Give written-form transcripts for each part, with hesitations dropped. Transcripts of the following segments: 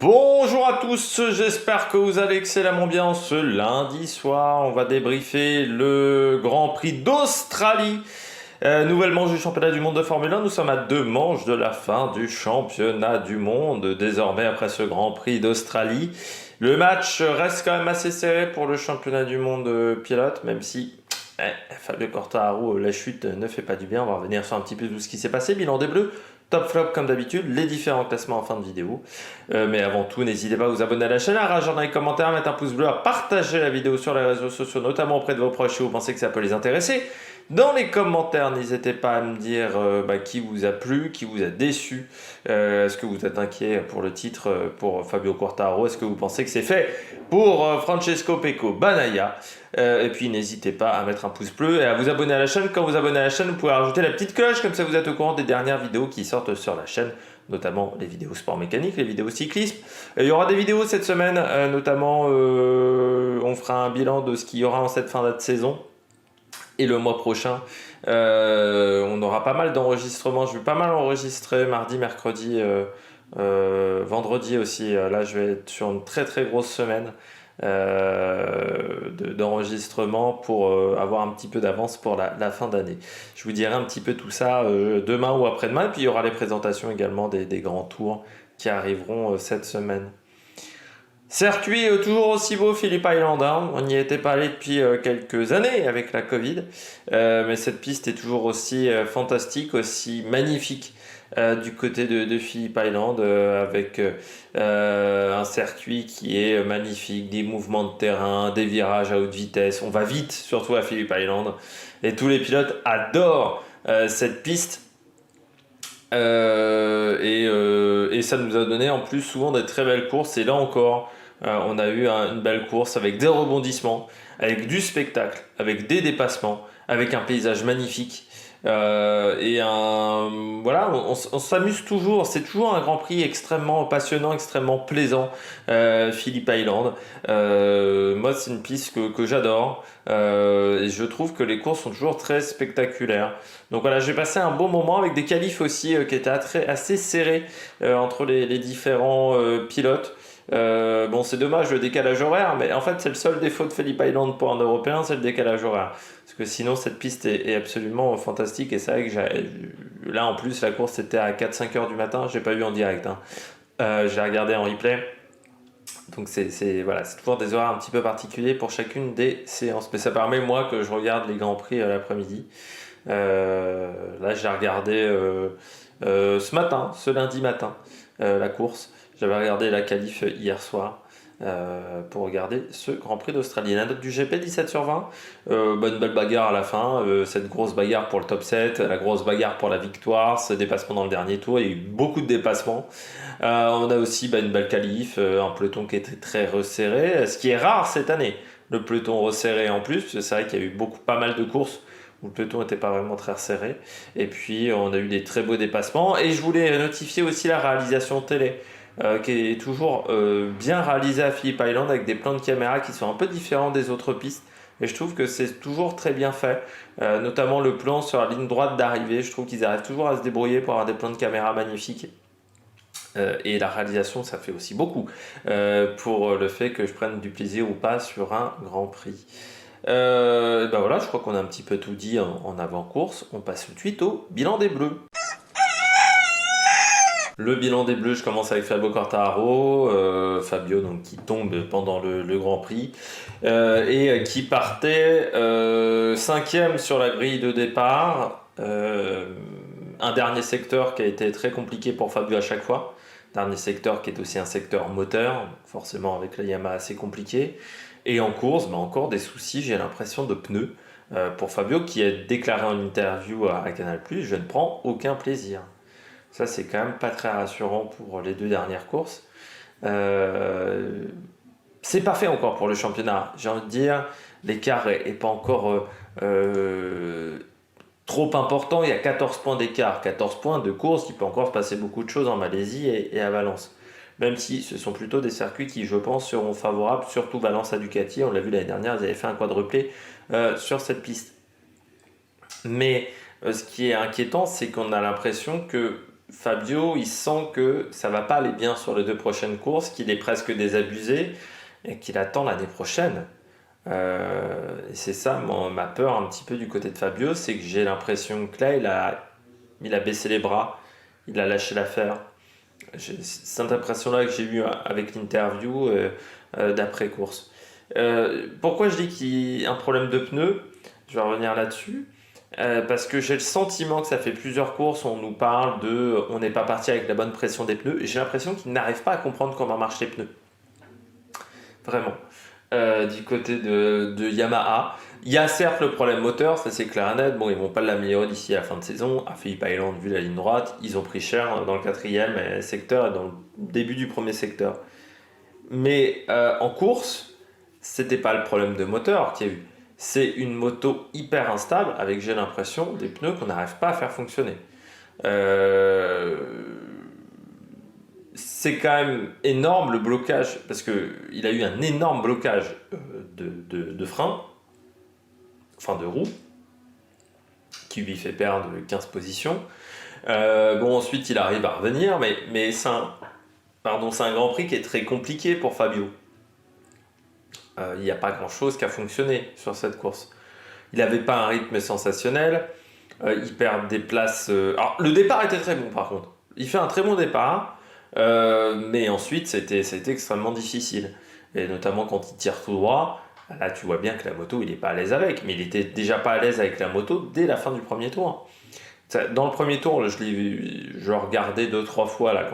Bonjour à tous, j'espère que vous allez excellemment bien ce lundi soir. On va débriefer le Grand Prix d'Australie. Nouvelle manche du championnat du monde de Formule 1. Nous sommes à 2 manches de la fin du championnat du monde. Désormais, après ce Grand Prix d'Australie, le match reste quand même assez serré pour le championnat du monde pilote, même si Fabio Quartararo, la chute ne fait pas du bien. On va revenir sur un petit peu tout ce qui s'est passé. Bilan des Bleus. Top flop comme d'habitude, les différents classements en fin de vidéo. Mais avant tout, n'hésitez pas à vous abonner à la chaîne, à réagir dans les commentaires, à mettre un pouce bleu, à partager la vidéo sur les réseaux sociaux, notamment auprès de vos proches si vous pensez que ça peut les intéresser. Dans les commentaires, n'hésitez pas à me dire qui vous a plu, qui vous a déçu. Est-ce que vous êtes inquiet pour le titre pour Fabio Quartararo? Est-ce que vous pensez que c'est fait pour Francesco Pecco Bagnaia? Et puis n'hésitez pas à mettre un pouce bleu et à vous abonner à la chaîne. Quand vous abonnez à la chaîne, vous pouvez rajouter la petite cloche, comme ça vous êtes au courant des dernières vidéos qui sortent sur la chaîne, notamment les vidéos sport mécanique, les vidéos cyclisme. Il y aura des vidéos cette semaine, notamment on fera un bilan de ce qu'il y aura en cette fin de saison. Et le mois prochain, on aura pas mal d'enregistrements. Je vais pas mal enregistrer mardi, mercredi, vendredi aussi. Là, je vais être sur une très très grosse semaine d'enregistrement pour avoir un petit peu d'avance pour la fin d'année. Je vous dirai un petit peu tout ça demain ou après-demain. Et puis il y aura les présentations également des grands tours qui arriveront cette semaine. Circuit toujours aussi beau, Phillip Island, hein. On n'y était pas allé depuis quelques années avec la Covid, mais cette piste est toujours aussi fantastique, aussi magnifique du côté de Phillip Island, avec un circuit qui est magnifique, des mouvements de terrain, des virages à haute vitesse. On va vite, surtout à Phillip Island, et tous les pilotes adorent cette piste. Et ça nous a donné en plus souvent des très belles courses. Et là encore, on a eu une belle course avec des rebondissements, avec du spectacle, avec des dépassements, avec un paysage magnifique. Voilà, on s'amuse toujours. C'est toujours un Grand Prix extrêmement passionnant, extrêmement plaisant. Phillip Island. Moi, c'est une piste que j'adore. Et je trouve que les courses sont toujours très spectaculaires. Donc voilà, j'ai passé un bon moment avec des qualifs aussi qui étaient assez serrés entre les différents pilotes. Bon, c'est dommage le décalage horaire, mais en fait, c'est le seul défaut de Phillip Island pour un Européen, c'est le décalage horaire. Parce que sinon, cette piste est absolument fantastique. Et c'est vrai que là, en plus, la course était à 4-5 heures du matin. J'ai pas eu en direct, hein. J'ai regardé en replay. Donc voilà, c'est toujours des horaires un petit peu particuliers pour chacune des séances. Mais ça permet, moi, que je regarde les Grands Prix l'après-midi. Là, j'ai regardé ce matin, ce lundi matin, la course. J'avais regardé la qualif hier soir pour regarder ce Grand Prix d'Australie. La note du GP, 17 sur 20. Une belle bagarre à la fin. Cette grosse bagarre pour le top 7, la grosse bagarre pour la victoire, ce dépassement dans le dernier tour. Il y a eu beaucoup de dépassements. On a aussi une belle qualif, un peloton qui était très resserré, ce qui est rare cette année. Le peloton resserré en plus, c'est vrai qu'il y a eu pas mal de courses où le peloton n'était pas vraiment très resserré. Et puis on a eu des très beaux dépassements. Et je voulais notifier aussi la réalisation télé, qui est toujours bien réalisée à Phillip Island avec des plans de caméra qui sont un peu différents des autres pistes. Et je trouve que c'est toujours très bien fait, notamment le plan sur la ligne droite d'arrivée. Je trouve qu'ils arrivent toujours à se débrouiller pour avoir des plans de caméra magnifiques. Et la réalisation, ça fait aussi beaucoup pour le fait que je prenne du plaisir ou pas sur un Grand Prix. Voilà, je crois qu'on a un petit peu tout dit en avant-course. On passe tout de suite au bilan des Bleus. Le bilan des Bleus, je commence avec Fabio Quartararo. Fabio donc, qui tombe pendant le Grand Prix et qui partait 5e sur la grille de départ. Un dernier secteur qui a été très compliqué pour Fabio à chaque fois. Dernier secteur qui est aussi un secteur moteur, forcément avec la Yamaha assez compliqué. Et en course, encore des soucis, j'ai l'impression, de pneus pour Fabio qui a déclaré en interview à Canal+, je ne prends aucun plaisir. Ça, c'est quand même pas très rassurant pour les 2 dernières courses. C'est pas fait encore pour le championnat. J'ai envie de dire, l'écart est pas encore trop important. Il y a 14 points d'écart, 14 points de course. Il peut encore se passer beaucoup de choses en Malaisie et à Valence. Même si ce sont plutôt des circuits qui, je pense, seront favorables, surtout Valence à Ducati. On l'a vu l'année dernière, ils avaient fait un quadruplé sur cette piste. Mais ce qui est inquiétant, c'est qu'on a l'impression que Fabio, il sent que ça va pas aller bien sur les 2 prochaines courses, qu'il est presque désabusé et qu'il attend l'année prochaine. Et c'est ça ma peur un petit peu du côté de Fabio, c'est que j'ai l'impression que là, il a baissé les bras, il a lâché l'affaire. J'ai cette impression-là que j'ai eue avec l'interview d'après-course. Pourquoi je dis qu'il y a un problème de pneus? Je vais revenir là-dessus. Parce que j'ai le sentiment que ça fait plusieurs courses, on nous parle de on n'est pas parti avec la bonne pression des pneus, et j'ai l'impression qu'ils n'arrivent pas à comprendre comment marchent les pneus. Vraiment. Du côté de Yamaha. Il y a certes le problème moteur, ça c'est clair et net. Bon, ils vont pas l'améliorer d'ici à la fin de saison. À Phillip Island, vu la ligne droite, ils ont pris cher dans le quatrième secteur et dans le début du premier secteur. Mais en course, c'était pas le problème de moteur qu'il y a eu. C'est une moto hyper instable avec, j'ai l'impression, des pneus qu'on n'arrive pas à faire fonctionner. Euh, c'est quand même énorme le blocage, parce qu'il a eu un énorme blocage de frein, enfin de roue, qui lui fait perdre 15 positions. Bon, ensuite il arrive à revenir, mais c'est un Grand Prix qui est très compliqué pour Fabio. Il n'y a pas grand chose qui a fonctionné sur cette course. Il n'avait pas un rythme sensationnel, il perd des places. Alors, le départ était très bon par contre. Il fait un très bon départ, mais ensuite c'était extrêmement difficile. Et notamment quand il tire tout droit, là tu vois bien que la moto il n'est pas à l'aise avec, mais il était déjà pas à l'aise avec la moto dès la fin du premier tour. Dans le premier tour, là, je regardais 2-3 fois là,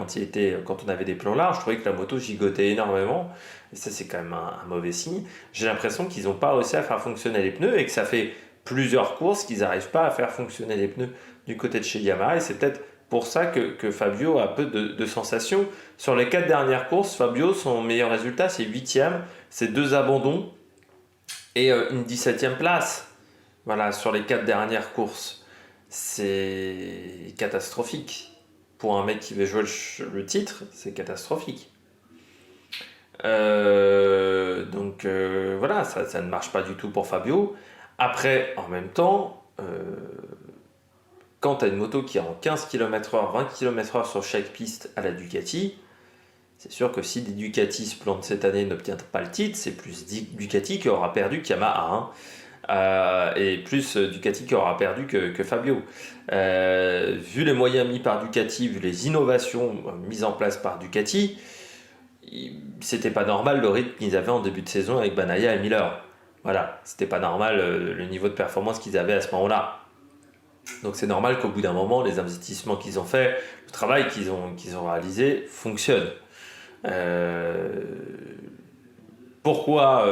quand on avait des plans larges, je trouvais que la moto gigotait énormément. Et ça, c'est quand même un mauvais signe. J'ai l'impression qu'ils n'ont pas réussi à faire fonctionner les pneus et que ça fait plusieurs courses qu'ils n'arrivent pas à faire fonctionner les pneus du côté de chez Yamaha. Et c'est peut-être pour ça que Fabio a peu de sensations. Sur les 4 dernières courses, Fabio, son meilleur résultat, c'est 8e, c'est 2 abandons et une 17e place. Voilà, sur les 4 dernières courses. C'est catastrophique. Pour un mec qui veut jouer le titre, c'est catastrophique. Voilà, ça ne marche pas du tout pour Fabio. Après, en même temps, quand tu as une moto qui est en 15 km/h, 20 km/h sur chaque piste à la Ducati, c'est sûr que si des Ducati se plantent cette année et n'obtiennent pas le titre, c'est plus Ducati qui aura perdu qu'Yamaha. Hein. Et plus Ducati qui aura perdu que Fabio. Vu les moyens mis par Ducati, vu les innovations mises en place par Ducati, c'était pas normal le rythme qu'ils avaient en début de saison avec Bagnaia et Miller. Voilà, c'était pas normal le niveau de performance qu'ils avaient à ce moment-là. Donc c'est normal qu'au bout d'un moment, les investissements qu'ils ont fait, le travail qu'ils ont réalisé fonctionne. Pourquoi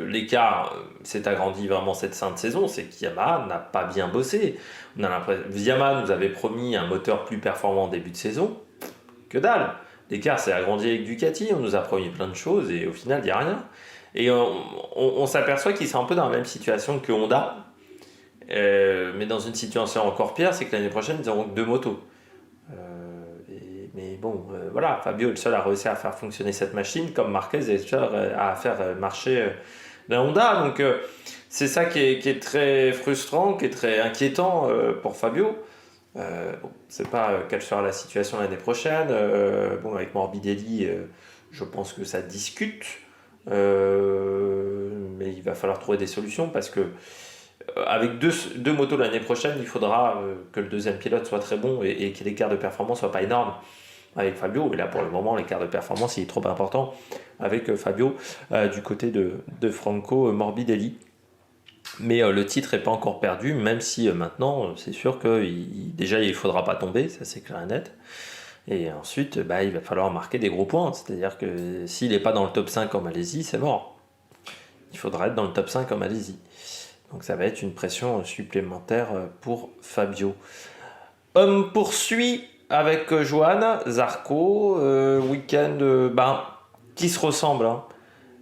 l'écart s'est agrandi vraiment cette fin de saison? C'est qu'Yamaha n'a pas bien bossé. Yamaha nous avait promis un moteur plus performant en début de saison. Que dalle! L'écart s'est agrandi avec Ducati, on nous a promis plein de choses et au final, il n'y a rien. Et on s'aperçoit qu'ils sont un peu dans la même situation que Honda, mais dans une situation encore pire, c'est que l'année prochaine, ils auront que 2 motos. Mais bon, voilà, Fabio est le seul à réussir à faire fonctionner cette machine, comme Marquez est le seul à faire marcher la Honda. Donc c'est ça qui est très frustrant, qui est très inquiétant pour Fabio. Bon, c'est pas quelle sera la situation l'année prochaine. Bon, avec Morbidelli, je pense que ça discute. Mais il va falloir trouver des solutions parce que avec deux motos l'année prochaine, il faudra que le deuxième pilote soit très bon et que l'écart de performance soit pas énorme avec Fabio. Et là, pour le moment, l'écart de performance il est trop important avec Fabio du côté de Franco Morbidelli. Mais le titre n'est pas encore perdu, même si maintenant, c'est sûr que déjà, il ne faudra pas tomber, ça c'est clair et net. Et ensuite, il va falloir marquer des gros points. C'est-à-dire que s'il n'est pas dans le top 5 en Malaisie, c'est mort. Il faudra être dans le top 5 en Malaisie. Donc ça va être une pression supplémentaire pour Fabio. Homme poursuit avec Johan Zarco, week-end qui se ressemble. Hein.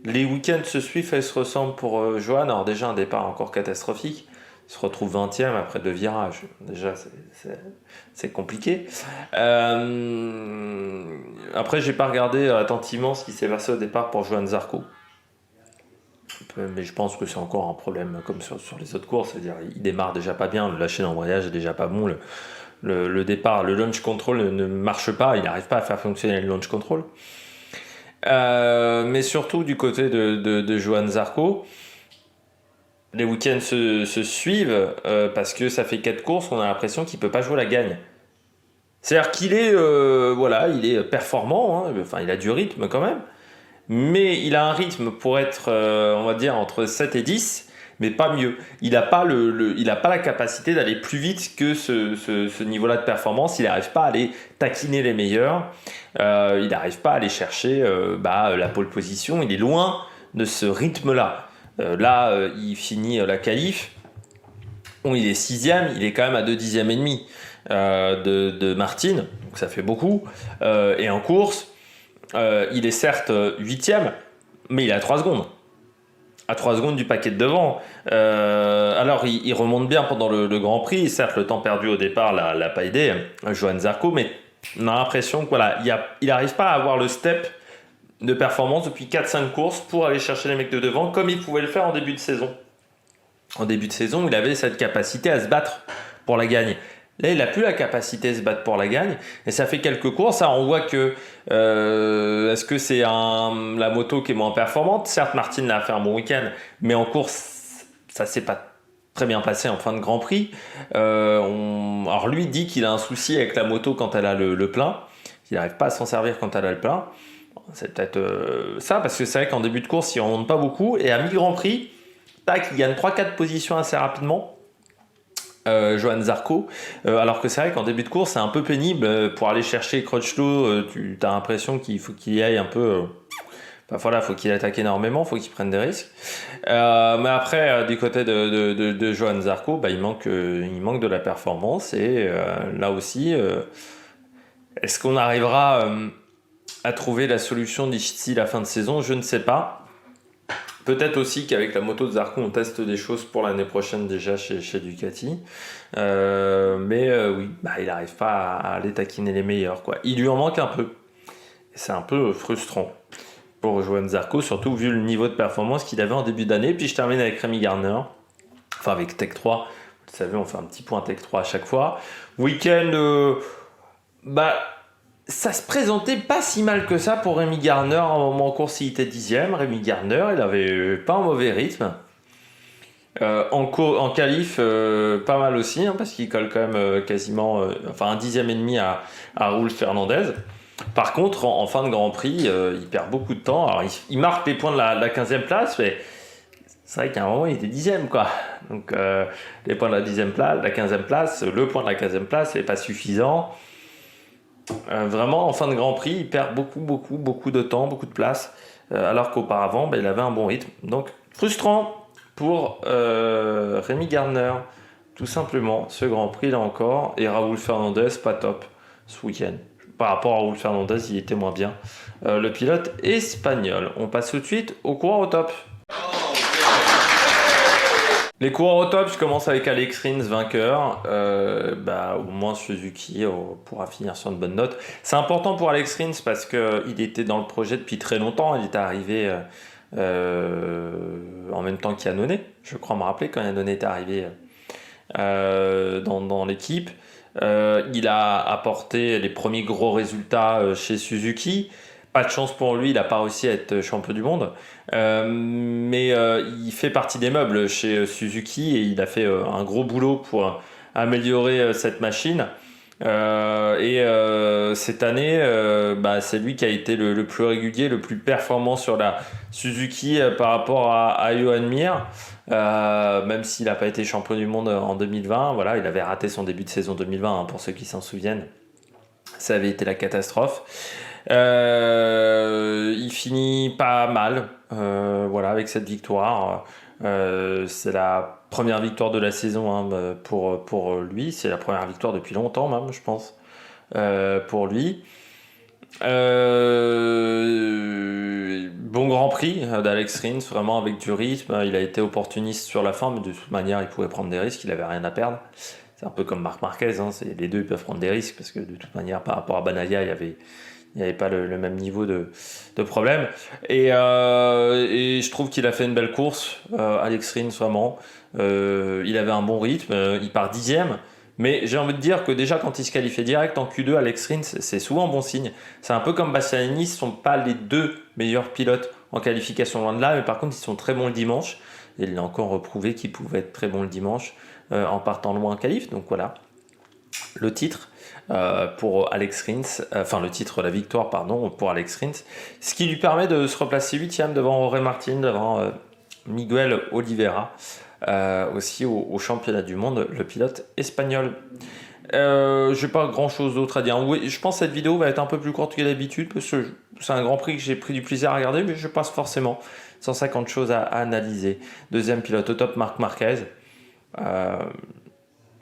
Les week-ends se suivent et se ressemblent pour Johan. Alors déjà un départ encore catastrophique. Il se retrouve 20e après 2 virages. Déjà c'est compliqué. Après j'ai pas regardé attentivement ce qui s'est passé au départ pour Johan Zarco. Mais je pense que c'est encore un problème comme sur les autres courses. C'est-à-dire il démarre déjà pas bien, le lâcher d'embrayage est déjà pas bon. le départ, le launch control ne marche pas, il n'arrive pas à faire fonctionner le launch control. Mais surtout du côté de Johann Zarco, les week-ends se suivent parce que ça fait 4 courses, on a l'impression qu'il peut pas jouer la gagne. C'est-à-dire qu'il est, voilà, il est performant, hein, enfin il a du rythme quand même, mais il a un rythme pour être, on va dire, entre 7 et 10, mais pas mieux. Il n'a pas, il a pas la capacité d'aller plus vite que ce niveau-là de performance, il n'arrive pas à aller taquiner les meilleurs, il n'arrive pas à aller chercher la pole position, il est loin de ce rythme-là. Il finit la qualif, bon, il est 6ème, il est quand même à 2 dixièmes et demi de Martin, donc ça fait beaucoup, et en course, il est certes 8ème, mais il est à 3 secondes. À 3 secondes du paquet de devant. Alors, il remonte bien pendant le Grand Prix. Certes, le temps perdu au départ l'a pas aidé, Johann Zarco, mais on a l'impression qu'il n'arrive pas à avoir le step de performance depuis 4-5 courses pour aller chercher les mecs de devant, comme il pouvait le faire en début de saison. En début de saison, il avait cette capacité à se battre pour la gagne. Là, il n'a plus la capacité de se battre pour la gagne. Et ça fait quelques courses. Alors, on voit que est-ce que c'est la moto qui est moins performante? Certes, Martin a fait un bon week-end, mais en course, ça s'est pas très bien passé en fin de Grand Prix. Alors, lui dit qu'il a un souci avec la moto quand elle a le plein. Il n'arrive pas à s'en servir quand elle a le plein. C'est peut-être ça, parce que c'est vrai qu'en début de course, il ne remonte pas beaucoup. Et à mi-Grand Prix, tac, il gagne 3-4 positions assez rapidement. Johann Zarco, alors que c'est vrai qu'en début de course c'est un peu pénible pour aller chercher Crutchlow, tu as l'impression qu'il faut qu'il y aille un peu faut qu'il attaque énormément, faut qu'il prenne des risques, mais après du côté de Johann Zarco, il manque de la performance, et là aussi est-ce qu'on arrivera à trouver la solution d'ici la fin de saison? Je ne sais pas. Peut-être aussi qu'avec la moto de Zarco, on teste des choses pour l'année prochaine déjà chez Ducati. Oui, il n'arrive pas à aller taquiner les meilleurs, quoi. Il lui en manque un peu. Et c'est un peu frustrant pour Johann Zarco, surtout vu le niveau de performance qu'il avait en début d'année. Puis je termine avec Rémi Gardner, enfin avec Tech 3. Vous savez, on fait un petit point Tech 3 à chaque fois. Week-end, ça se présentait pas si mal que ça pour Rémi Gardner. À un moment en course, il était 10ème. Rémi Gardner, il avait pas un mauvais rythme. En qualif, pas mal aussi, parce qu'il colle quand même quasiment un 10ème et demi à Raúl Fernandez. Par contre, en fin de Grand Prix, il perd beaucoup de temps. Alors, il marque les points de la 15e place, mais c'est vrai qu'à un moment, il était 10ème, quoi. Donc, les points de la 10e place, la 15e place, le point de la 15e place n'est pas suffisant. Vraiment, en fin de Grand Prix, il perd beaucoup de temps, beaucoup de place, alors qu'auparavant, il avait un bon rythme. Donc, frustrant pour Rémi Gardner, tout simplement, ce Grand Prix là encore. Et Raúl Fernandez, pas top ce week-end. Par rapport à Raúl Fernandez, il était moins bien. Le pilote espagnol. On passe tout de suite au coureur au top. Les coureurs au top, je commence avec Alex Rins, vainqueur. Au moins Suzuki pourra finir sur une bonne note. C'est important pour Alex Rins parce qu'il était dans le projet depuis très longtemps. Il était arrivé en même temps qu'Iannone. Je crois me rappeler quand Iannone était arrivé dans l'équipe. Il a apporté les premiers gros résultats chez Suzuki. Pas de chance pour lui, il n'a pas réussi à être champion du monde. Mais il fait partie des meubles chez Suzuki et il a fait un gros boulot pour améliorer cette machine. Cette année, c'est lui qui a été le plus régulier, le plus performant sur la Suzuki par rapport à Johan Mir. Même s'il n'a pas été champion du monde en 2020, voilà, il avait raté son début de saison 2020, pour ceux qui s'en souviennent. Ça avait été la catastrophe. Il finit pas mal avec cette victoire. C'est la première victoire de la saison pour lui. C'est la première victoire depuis longtemps même, je pense, pour lui. Bon Grand Prix d'Alex Rins, vraiment avec du rythme. Il a été opportuniste sur la fin, mais de toute manière il pouvait prendre des risques, il avait rien à perdre. C'est un peu comme Marc Marquez, les deux peuvent prendre des risques parce que de toute manière par rapport à Bagnaia il n'y avait pas le même niveau de problème. Et je trouve qu'il a fait une belle course, Alex Rins, vraiment. Il avait un bon rythme, il part 10ème, Mais j'ai envie de dire que déjà quand il se qualifiait direct en Q2, Alex Rins, c'est souvent bon signe. C'est un peu comme Bastianini, ce ne sont pas les deux meilleurs pilotes en qualification loin de là, mais par contre ils sont très bons le dimanche. Et il a encore reprouvé qu'il pouvait être très bon le dimanche en partant loin en qualif. Donc voilà, le titre pour Alex Rins, le titre, la victoire, pardon, pour Alex Rins, ce qui lui permet de se replacer 8e devant Jorge Martin, devant Miguel Oliveira, aussi au championnat du monde, le pilote espagnol. J'ai pas grand chose d'autre à dire. Oui, je pense que cette vidéo va être un peu plus courte que d'habitude parce que c'est un grand prix que j'ai pris du plaisir à regarder, mais je passe forcément 150 choses à analyser. Deuxième pilote au top, Marc Marquez.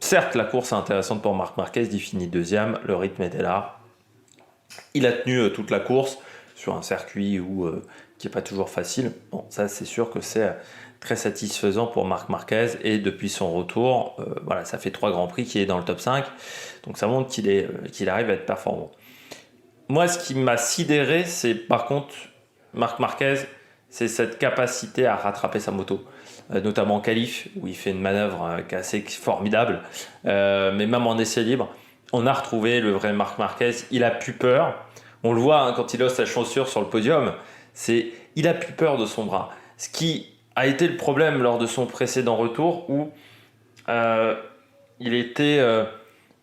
Certes, la course est intéressante pour Marc Marquez, il finit deuxième, le rythme était là. Il a tenu toute la course sur un circuit qui n'est pas toujours facile. Bon, ça c'est sûr que c'est très satisfaisant pour Marc Marquez et depuis son retour, voilà, ça fait 3 grands prix qu'il est dans le top 5. Donc ça montre qu'il arrive à être performant. Moi, ce qui m'a sidéré, c'est par contre Marc Marquez, c'est cette capacité à rattraper sa moto. Notamment en qualif, où il fait une manœuvre qui est assez formidable. Mais même en essai libre, on a retrouvé le vrai Marc Marquez. Il a plus peur. On le voit quand il ose sa chaussure sur le podium. Il a plus peur de son bras. Ce qui a été le problème lors de son précédent retour, où il était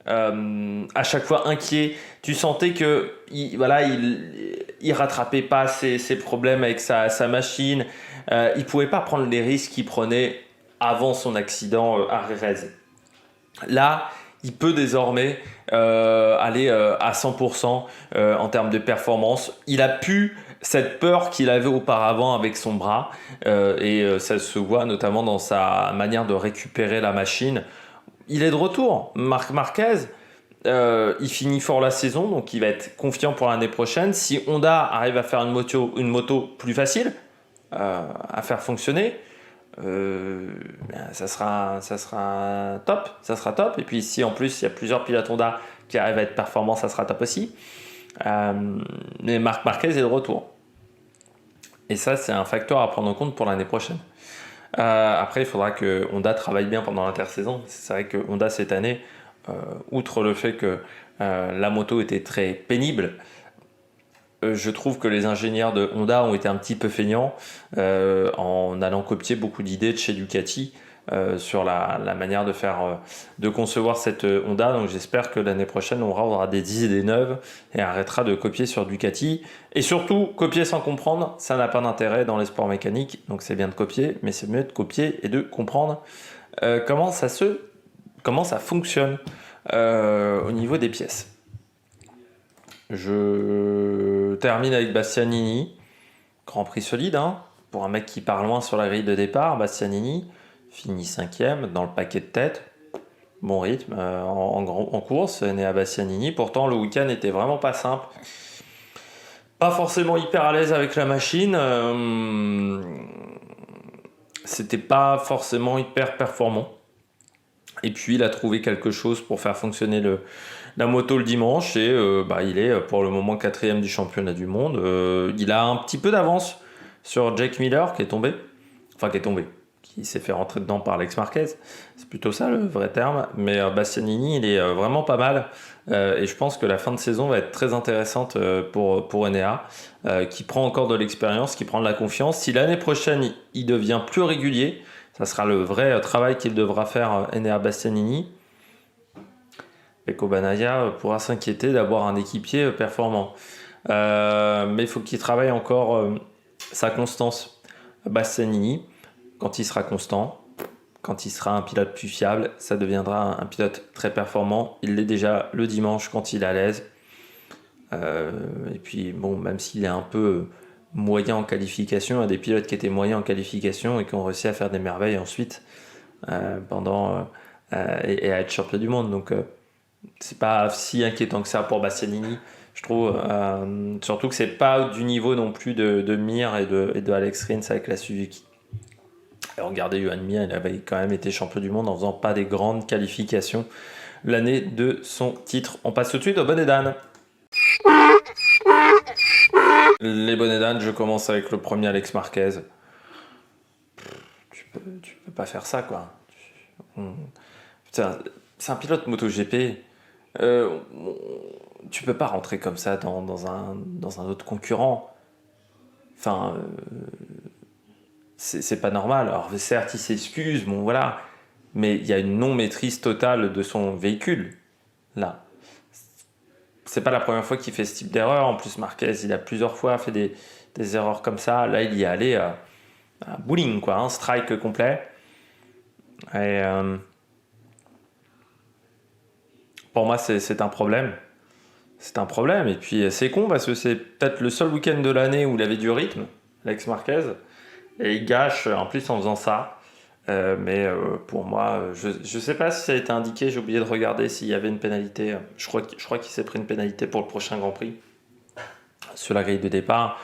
à chaque fois inquiet. Tu sentais que il rattrapait pas ses problèmes avec sa machine. Il pouvait pas prendre les risques qu'il prenait avant son accident à Jerez. Là, il peut désormais aller à 100% en termes de performance. Il a pu cette peur qu'il avait auparavant avec son bras et ça se voit notamment dans sa manière de récupérer la machine. Il est de retour. Marc Marquez, il finit fort la saison, donc il va être confiant pour l'année prochaine. Si Honda arrive à faire une moto plus facile à faire fonctionner, ça sera top. Ça sera top. Et puis si en plus il y a plusieurs pilotes Honda qui arrivent à être performants, ça sera top aussi. Mais Marc Marquez est de retour. Et ça, c'est un facteur à prendre en compte pour l'année prochaine. Après, il faudra que Honda travaille bien pendant l'intersaison. C'est vrai que Honda, cette année, outre le fait que la moto était très pénible, je trouve que les ingénieurs de Honda ont été un petit peu feignants en allant copier beaucoup d'idées de chez Ducati sur la manière de concevoir cette Honda. Donc j'espère que l'année prochaine, on aura des idées neuves et arrêtera de copier sur Ducati. Et surtout, copier sans comprendre, ça n'a pas d'intérêt dans les sports mécaniques. Donc c'est bien de copier, mais c'est mieux de copier et de comprendre comment ça fonctionne au niveau des pièces. Je termine avec Bastianini. Grand prix solide, hein, pour un mec qui part loin sur la grille de départ. Bastianini finit 5e dans le paquet de tête. Bon rythme en course, né à Bastianini. Pourtant, le week-end n'était vraiment pas simple. Pas forcément hyper à l'aise avec la machine. C'était pas forcément hyper performant. Et puis, il a trouvé quelque chose pour faire fonctionner la moto le dimanche et il est pour le moment 4e du championnat du monde. Il a un petit peu d'avance sur Jake Miller qui s'est fait rentrer dedans par Alex Marquez. C'est plutôt ça le vrai terme. Mais Bastianini, il est vraiment pas mal. Et je pense que la fin de saison va être très intéressante pour Enea, qui prend encore de l'expérience, qui prend de la confiance. Si l'année prochaine, il devient plus régulier, ça sera le vrai travail qu'il devra faire Enea Bastianini. Pecco Bagnaia pourra s'inquiéter d'avoir un équipier performant. Mais il faut qu'il travaille encore sa constance. Bastianini, quand il sera constant, quand il sera un pilote plus fiable, ça deviendra un pilote très performant. Il l'est déjà le dimanche quand il est à l'aise. Et puis, bon, même s'il est un peu moyen en qualification, il y a des pilotes qui étaient moyens en qualification et qui ont réussi à faire des merveilles ensuite et à être champion du monde. Donc, c'est pas si inquiétant que ça pour Bastianini, je trouve. Surtout que c'est pas du niveau non plus de Mir et de Alex Rins avec la Suzuki. Et regardez, Johan Mir, il avait quand même été champion du monde en faisant pas des grandes qualifications l'année de son titre. On passe tout de suite au bonnet d'âne. Les bonnets d'âne, je commence avec le premier Alex Marquez. Tu peux pas faire ça, quoi. Putain, c'est un pilote MotoGP. Euh, Tu peux pas rentrer comme ça dans un autre concurrent. Enfin, c'est pas normal. Alors certes, il s'excuse, bon voilà, mais il y a une non-maîtrise totale de son véhicule, là. C'est pas la première fois qu'il fait ce type d'erreur. En plus, Marquez, il a plusieurs fois fait des erreurs comme ça. Là, il y est allé à bowling, quoi, un strike complet. Et pour moi, c'est un problème. C'est un problème. Et puis, c'est con parce que c'est peut-être le seul week-end de l'année où il avait du rythme, Alex Marquez. Et il gâche en plus en faisant ça. Mais pour moi, je ne sais pas si ça a été indiqué, j'ai oublié de regarder s'il y avait une pénalité. Je crois qu'il s'est pris une pénalité pour le prochain Grand Prix sur la grille de départ.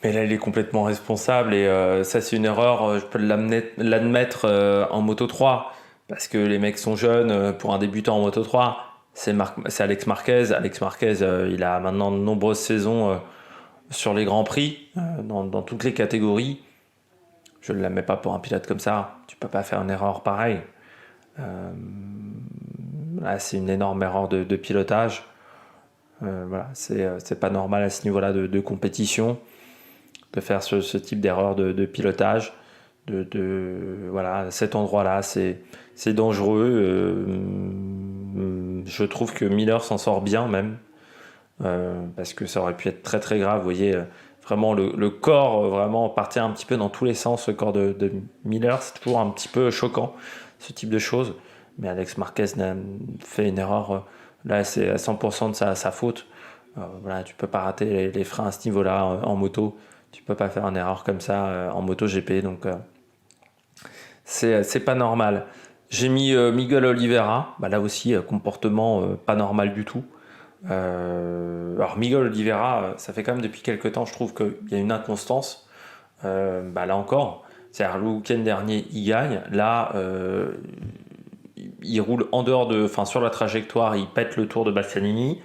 Mais là, il est complètement responsable et ça, c'est une erreur. Je peux l'admettre en Moto 3 parce que les mecs sont jeunes. Pour un débutant en Moto 3, c'est Alex Marquez. Alex Marquez, il a maintenant de nombreuses saisons sur les Grands Prix, dans toutes les catégories. Je ne la mets pas pour un pilote comme ça. Tu peux pas faire une erreur pareille. Là, c'est une énorme erreur de pilotage. Voilà, c'est pas normal à ce niveau-là de compétition de faire ce type d'erreur de pilotage. Voilà, à cet endroit-là, c'est dangereux. Je trouve que Miller s'en sort bien même. Parce que ça aurait pu être très très grave. Vous voyez, vraiment le corps vraiment partir un petit peu dans tous les sens. Le corps de Miller, c'est toujours un petit peu choquant, ce type de choses. Mais Alex Marquez fait une erreur. Là, c'est à 100% de sa faute. Voilà, tu peux pas rater les freins à ce niveau-là en moto. Tu peux pas faire une erreur comme ça en moto GP. Donc, c'est pas normal. J'ai mis Miguel Oliveira. Bah, là aussi, comportement pas normal du tout. Alors Miguel Oliveira, ça fait quand même depuis quelques temps, je trouve qu'il y a une inconstance. Bah là encore, c'est-à-dire le week-end dernier, il gagne. Là, il roule en dehors enfin sur la trajectoire, il pète le tour de Bastianini.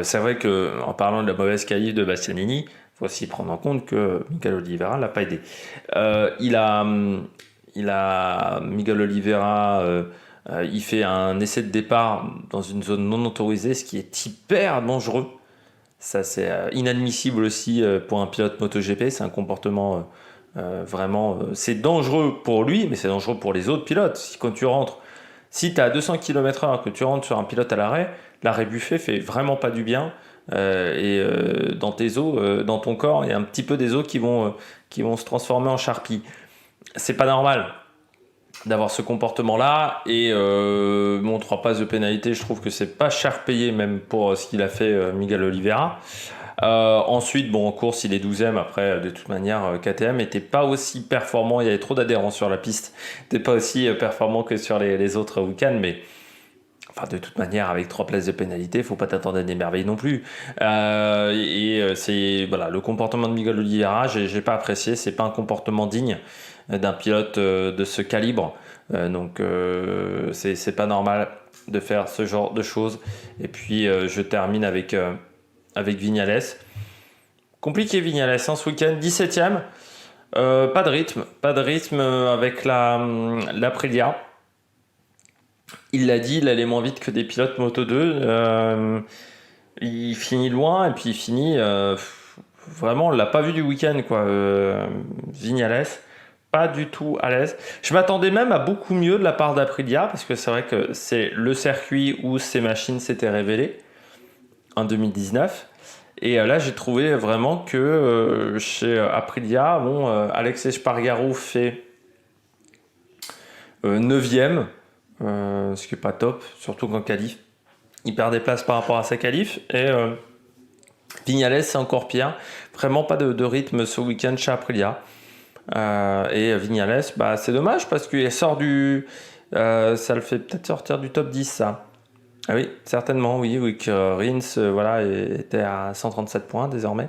C'est vrai que en parlant de la mauvaise qualif de Bastianini, il faut aussi prendre en compte que Miguel Oliveira l'a pas aidé. Il a Miguel Oliveira. Il fait un essai de départ dans une zone non autorisée, ce qui est hyper dangereux. Ça, c'est inadmissible aussi pour un pilote MotoGP. C'est un comportement vraiment. C'est dangereux pour lui, mais c'est dangereux pour les autres pilotes. Si tu as 200 km/h, que tu rentres sur un pilote à l'arrêt buffet fait vraiment pas du bien. Dans tes os, dans ton corps, il y a un petit peu des os qui vont se transformer en charpie. C'est pas normal d'avoir ce comportement-là et 3 passes de pénalité, je trouve que c'est pas cher payé même pour ce qu'il a fait Miguel Oliveira. Ensuite, en course, il est 12e. Après, de toute manière, KTM n'était pas aussi performant. Il y avait trop d'adhérents sur la piste. N'était pas aussi performant que sur les autres week-ends. Mais enfin, de toute manière, avec 3 places de pénalité, faut pas t'attendre à des merveilles non plus. C'est voilà, le comportement de Miguel Oliveira, j'ai pas apprécié. C'est pas un comportement digne d'un pilote de ce calibre. Donc c'est pas normal de faire ce genre de choses. Et puis je termine avec Vignales. Compliqué Vignales ce week-end, 17ème. Pas de rythme avec l'Aprilia. Il l'a dit, il allait moins vite que des pilotes Moto 2. Il finit loin et puis il finit vraiment, on l'a pas vu du week-end quoi. Vignales, pas du tout à l'aise. Je m'attendais même à beaucoup mieux de la part d'Aprilia parce que c'est vrai que c'est le circuit où ces machines s'étaient révélées en 2019. Et là, j'ai trouvé vraiment que chez Aprilia, Alex Espargaro fait 9e, ce qui n'est pas top, surtout qu'en qualif, il perd des places par rapport à sa qualif. Et Vignales, c'est encore pire. Vraiment pas de rythme ce week-end chez Aprilia. Et Vignales, c'est dommage parce qu'il sort ça le fait peut-être sortir du top 10, ça. Ah oui, certainement, oui, que Rins était à 137 points désormais.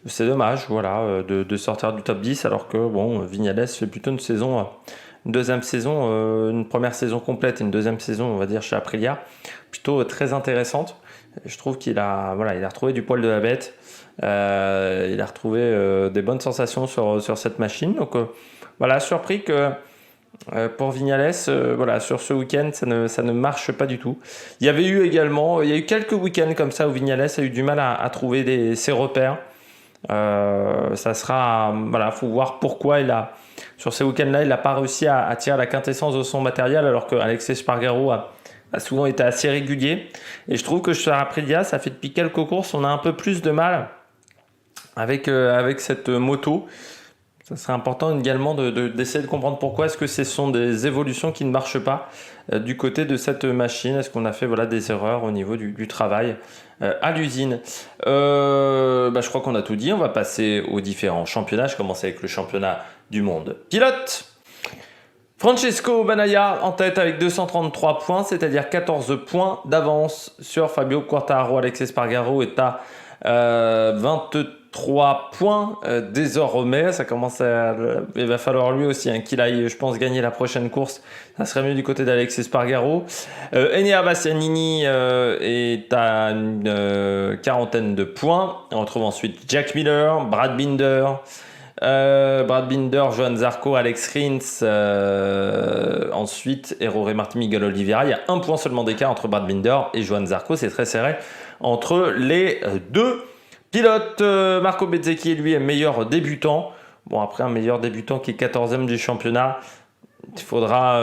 C'est dommage, de sortir du top 10 alors que Vignales fait plutôt une deuxième saison, une première saison complète et une deuxième saison, on va dire, chez Aprilia, plutôt très intéressante. Je trouve qu'il a retrouvé du poil de la bête. Il a retrouvé des bonnes sensations sur cette machine. Donc surpris que pour Vignales. Voilà, sur ce week-end, ça ne marche pas du tout. Il y a eu quelques week-ends comme ça où Vignales a eu du mal à trouver ses repères. Ça sera, voilà, faut voir pourquoi sur ces week-ends-là, il n'a pas réussi à tirer la quintessence de son matériel, alors que Alexis Espargaro a souvent été assez régulier. Et je trouve que sur Aprilia, ça fait depuis quelques courses, on a un peu plus de mal avec cette moto. Ça serait important également d'essayer de comprendre pourquoi est-ce que ce sont des évolutions qui ne marchent pas du côté de cette machine. Est-ce qu'on a fait des erreurs au niveau du travail à l'usine. Je crois qu'on a tout dit. On va passer aux différents championnats. Je commence avec le championnat du monde pilote. Francesco Bagnaia en tête avec 233 points, c'est-à-dire 14 points d'avance sur Fabio Quartararo. Alexis Espargaro est à 23 points désormais. Il va falloir lui aussi qu'il aille, je pense, gagner la prochaine course. Ça serait mieux du côté d'Alexis Espargaro. Enea Bastianini est à une quarantaine de points. On retrouve ensuite Jack Miller, Brad Binder, Johan Zarco, Alex Rins, ensuite Errore Martin, Miguel Oliveira. Il y a un point seulement d'écart entre Brad Binder et Johan Zarco. C'est très serré entre les deux pilotes. Marco Bezzecchi, lui, est meilleur débutant. Bon, après un meilleur débutant qui est 14e du championnat, il faudra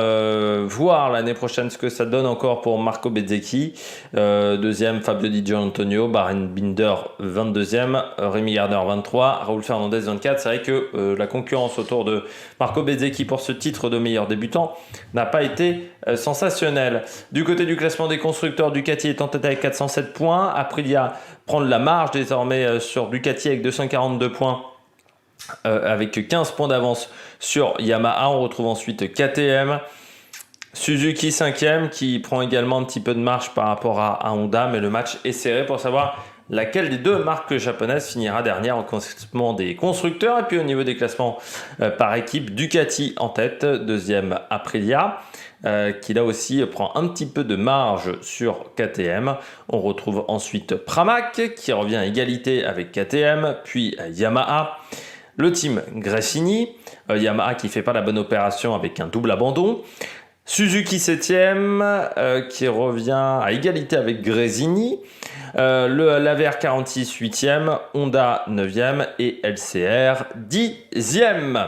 voir l'année prochaine ce que ça donne encore pour Marco Bezzecchi. Deuxième, Fabio Di Gianantonio, Brad Binder 22e, Rémi Gardner 23, Raoul Fernandez 24. C'est vrai que la concurrence autour de Marco Bezzecchi pour ce titre de meilleur débutant n'a pas été sensationnelle. Du côté du classement des constructeurs, Ducati est en tête avec 407 points. Aprilia prend de la marge désormais sur Ducati avec 242 points. Avec 15 points d'avance sur Yamaha. On retrouve ensuite KTM, Suzuki 5e qui prend également un petit peu de marge par rapport à Honda, mais le match est serré pour savoir laquelle des deux marques japonaises finira dernière au classement des constructeurs. Et puis au niveau des classements par équipe, Ducati en tête, deuxième Aprilia, qui là aussi prend un petit peu de marge sur KTM. On retrouve ensuite Pramac qui revient à égalité avec KTM, puis Yamaha. Le team Gresini, Yamaha qui ne fait pas la bonne opération avec un double abandon. Suzuki 7e qui revient à égalité avec Gresini. La VR46 8e, Honda 9e et LCR 10e.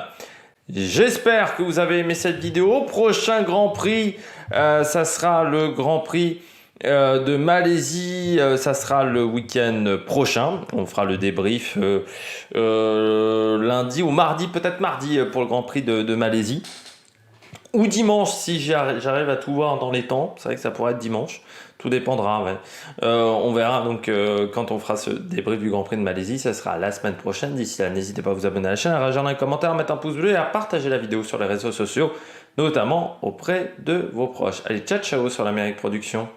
J'espère que vous avez aimé cette vidéo. Prochain Grand Prix, ça sera le Grand Prix de Malaisie, ça sera le week-end prochain. On fera le débrief lundi ou mardi, peut-être mardi pour le Grand Prix de Malaisie. Ou dimanche si j'arrive à tout voir dans les temps. C'est vrai que ça pourrait être dimanche. Tout dépendra. Ouais. On verra donc quand on fera ce débrief du Grand Prix de Malaisie. Ça sera la semaine prochaine. D'ici là, n'hésitez pas à vous abonner à la chaîne, à réagir dans les commentaires, à mettre un pouce bleu et à partager la vidéo sur les réseaux sociaux, notamment auprès de vos proches. Allez, ciao ciao sur l'Amérique Production.